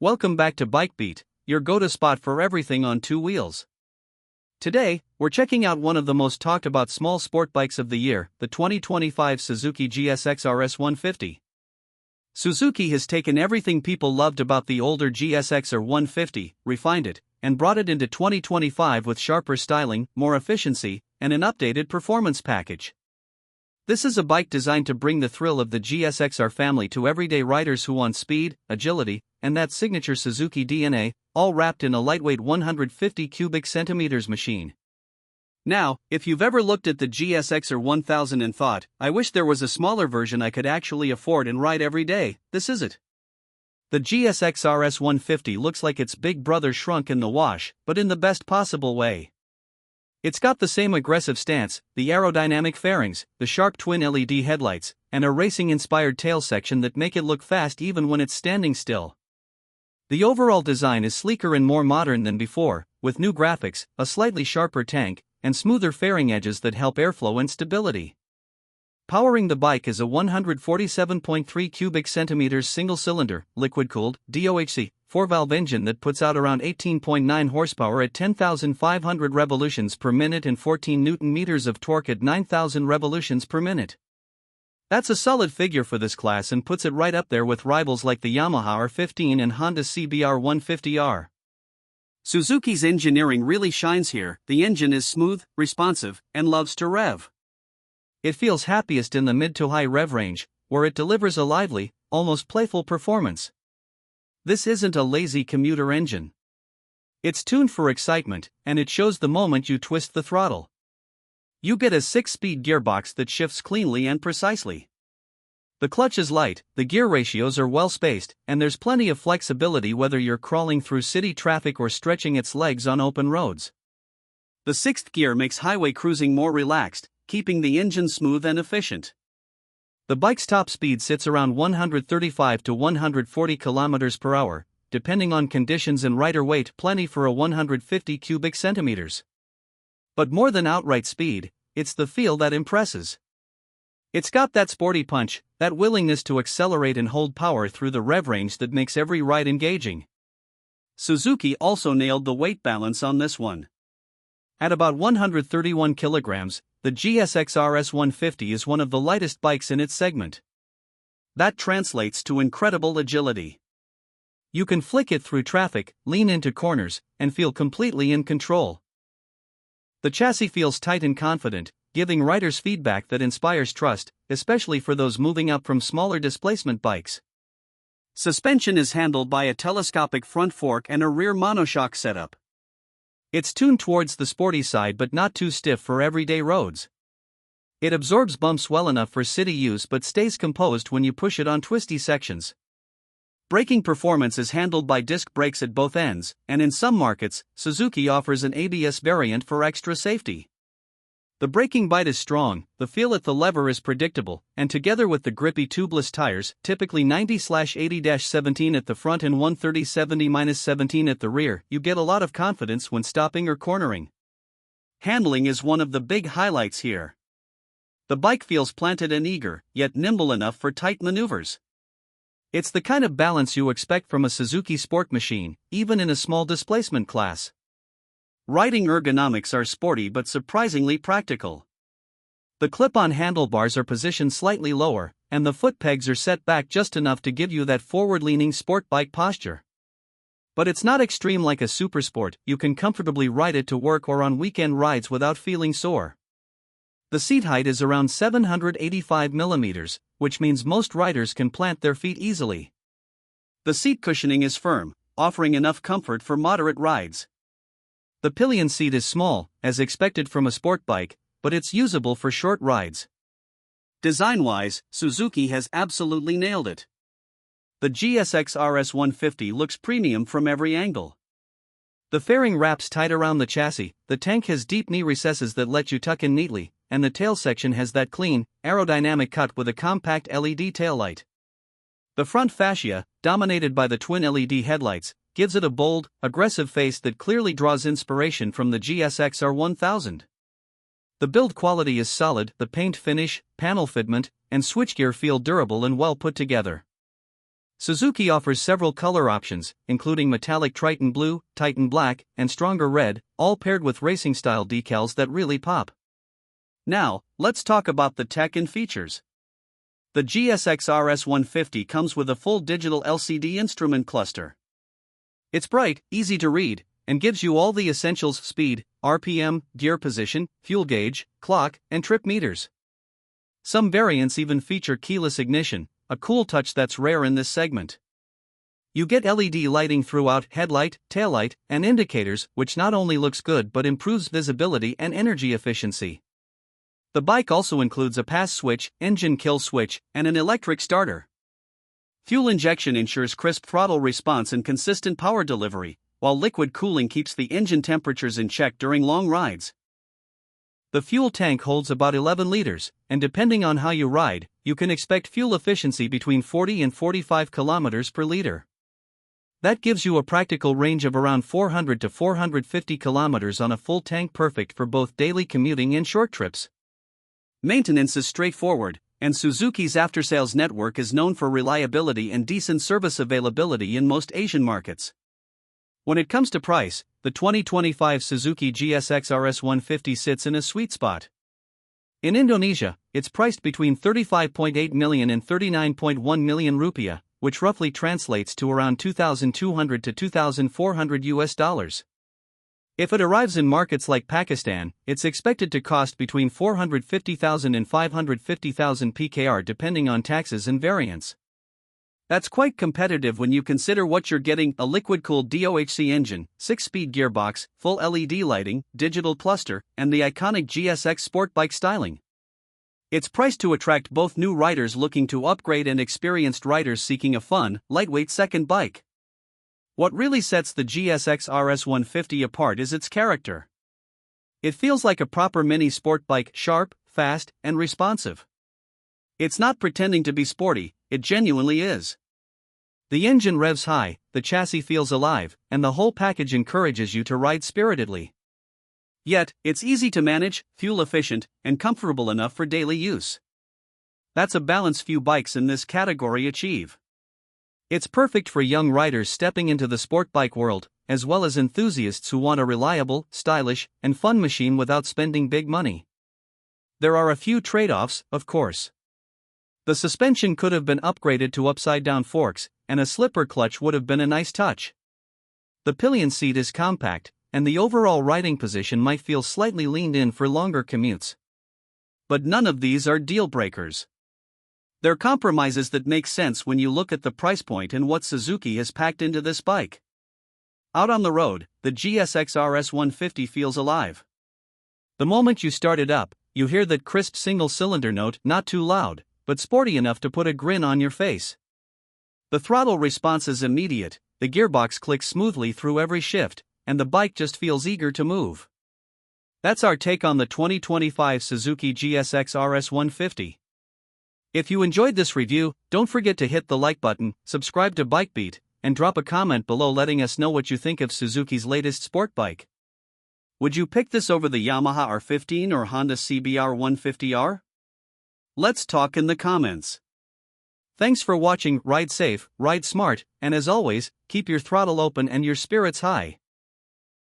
Welcome back to BikeBeat, your go-to spot for everything on two wheels. Today, we're checking out one of the most talked about small sport bikes of the year, the 2025 Suzuki GSX RS 150. Suzuki has taken everything people loved about the older GSX or 150, refined it, and brought it into 2025 with sharper styling, more efficiency, and an updated performance package. This is a bike designed to bring the thrill of the GSX-R family to everyday riders who want speed, agility, and that signature Suzuki DNA, all wrapped in a lightweight 150 cubic centimeters machine. Now, if you've ever looked at the GSX-R 1000 and thought, I wish there was a smaller version I could actually afford and ride every day, this is it. The GSX RS 150 looks like its big brother shrunk in the wash, but in the best possible way. It's got the same aggressive stance, the aerodynamic fairings, the sharp twin LED headlights, and a racing-inspired tail section that make it look fast even when it's standing still. The overall design is sleeker and more modern than before, with new graphics, a slightly sharper tank, and smoother fairing edges that help airflow and stability. Powering the bike is a 147.3 cubic centimeters single-cylinder, liquid-cooled, DOHC, 4-valve engine that puts out around 18.9 horsepower at 10,500 revolutions per minute and 14 Newton-meters of torque at 9,000 revolutions per minute. That's a solid figure for this class and puts it right up there with rivals like the Yamaha R15 and Honda CBR 150R. Suzuki's engineering really shines here. The engine is smooth, responsive, and loves to rev. It feels happiest in the mid to high rev range, where it delivers a lively, almost playful performance. This isn't a lazy commuter engine. It's tuned for excitement, and it shows the moment you twist the throttle. You get a 6-speed gearbox that shifts cleanly and precisely. The clutch is light, the gear ratios are well spaced, and there's plenty of flexibility whether you're crawling through city traffic or stretching its legs on open roads. The 6th gear makes highway cruising more relaxed, keeping the engine smooth and efficient. The bike's top speed sits around 135 to 140 km per hour, depending on conditions and rider weight, plenty for a 150 cubic centimeters. But more than outright speed, it's the feel that impresses. It's got that sporty punch, that willingness to accelerate and hold power through the rev range that makes every ride engaging. Suzuki also nailed the weight balance on this one. At about 131 kilograms, the GSX RS 150 is one of the lightest bikes in its segment. That translates to incredible agility. You can flick it through traffic, lean into corners, and feel completely in control. The chassis feels tight and confident, giving riders feedback that inspires trust, especially for those moving up from smaller displacement bikes. Suspension is handled by a telescopic front fork and a rear monoshock setup. It's tuned towards the sporty side but not too stiff for everyday roads. It absorbs bumps well enough for city use but stays composed when you push it on twisty sections. Braking performance is handled by disc brakes at both ends, and in some markets, Suzuki offers an ABS variant for extra safety. The braking bite is strong, the feel at the lever is predictable, and together with the grippy tubeless tires, typically 90/80-17 at the front and 130/70-17 at the rear, you get a lot of confidence when stopping or cornering. Handling is one of the big highlights here. The bike feels planted and eager, yet nimble enough for tight maneuvers. It's the kind of balance you expect from a Suzuki sport machine, even in a small displacement class. Riding ergonomics are sporty but surprisingly practical. The clip-on handlebars are positioned slightly lower, and the foot pegs are set back just enough to give you that forward-leaning sport bike posture. But it's not extreme like a supersport. You can comfortably ride it to work or on weekend rides without feeling sore. The seat height is around 785 mm, which means most riders can plant their feet easily. The seat cushioning is firm, offering enough comfort for moderate rides. The pillion seat is small, as expected from a sport bike, but it's usable for short rides. Design-wise, Suzuki has absolutely nailed it. The GSX RS 150 looks premium from every angle. The fairing wraps tight around the chassis, the tank has deep knee recesses that let you tuck in neatly, and the tail section has that clean, aerodynamic cut with a compact LED taillight. The front fascia, dominated by the twin LED headlights, gives it a bold, aggressive face that clearly draws inspiration from the GSX R 1000. The build quality is solid, the paint finish, panel fitment, and switchgear feel durable and well put together. Suzuki offers several color options, including metallic Triton Blue, Titan Black, and stronger red, all paired with racing-style decals that really pop. Now, let's talk about the tech and features. The GSX RS 150 comes with a full digital LCD instrument cluster. It's bright, easy to read, and gives you all the essentials: speed, RPM, gear position, fuel gauge, clock, and trip meters. Some variants even feature keyless ignition, a cool touch that's rare in this segment. You get LED lighting throughout, headlight, taillight, and indicators, which not only looks good but improves visibility and energy efficiency. The bike also includes a pass switch, engine kill switch, and an electric starter. Fuel injection ensures crisp throttle response and consistent power delivery, while liquid cooling keeps the engine temperatures in check during long rides. The fuel tank holds about 11 liters, and depending on how you ride, you can expect fuel efficiency between 40 and 45 kilometers per liter. That gives you a practical range of around 400 to 450 kilometers on a full tank, perfect for both daily commuting and short trips. Maintenance is straightforward, and Suzuki's after-sales network is known for reliability and decent service availability in most Asian markets. When it comes to price, the 2025 Suzuki GSX RS 150 sits in a sweet spot. In Indonesia, it's priced between 35.8 million and 39.1 million rupiah, which roughly translates to around $2,200 to $2,400. If it arrives in markets like Pakistan, it's expected to cost between 450,000 and 550,000 PKR depending on taxes and variants. That's quite competitive when you consider what you're getting: a liquid-cooled DOHC engine, 6-speed gearbox, full LED lighting, digital cluster, and the iconic GSX Sportbike styling. It's priced to attract both new riders looking to upgrade and experienced riders seeking a fun, lightweight second bike. What really sets the GSX RS 150 apart is its character. It feels like a proper mini sport bike, sharp, fast, and responsive. It's not pretending to be sporty, it genuinely is. The engine revs high, the chassis feels alive, and the whole package encourages you to ride spiritedly. Yet, it's easy to manage, fuel efficient, and comfortable enough for daily use. That's a balance few bikes in this category achieve. It's perfect for young riders stepping into the sport bike world, as well as enthusiasts who want a reliable, stylish, and fun machine without spending big money. There are a few trade-offs, of course. The suspension could have been upgraded to upside-down forks, and a slipper clutch would have been a nice touch. The pillion seat is compact, and the overall riding position might feel slightly leaned in for longer commutes. But none of these are deal-breakers. They're compromises that make sense when you look at the price point and what Suzuki has packed into this bike. Out on the road, the GSX RS 150 feels alive. The moment you start it up, you hear that crisp single-cylinder note, not too loud, but sporty enough to put a grin on your face. The throttle response is immediate, the gearbox clicks smoothly through every shift, and the bike just feels eager to move. That's our take on the 2025 Suzuki GSX RS 150. If you enjoyed this review, don't forget to hit the like button, subscribe to BikeBeat, and drop a comment below letting us know what you think of Suzuki's latest sport bike. Would you pick this over the Yamaha R15 or Honda CBR 150R? Let's talk in the comments. Thanks for watching. Ride safe, ride smart, and as always, keep your throttle open and your spirits high.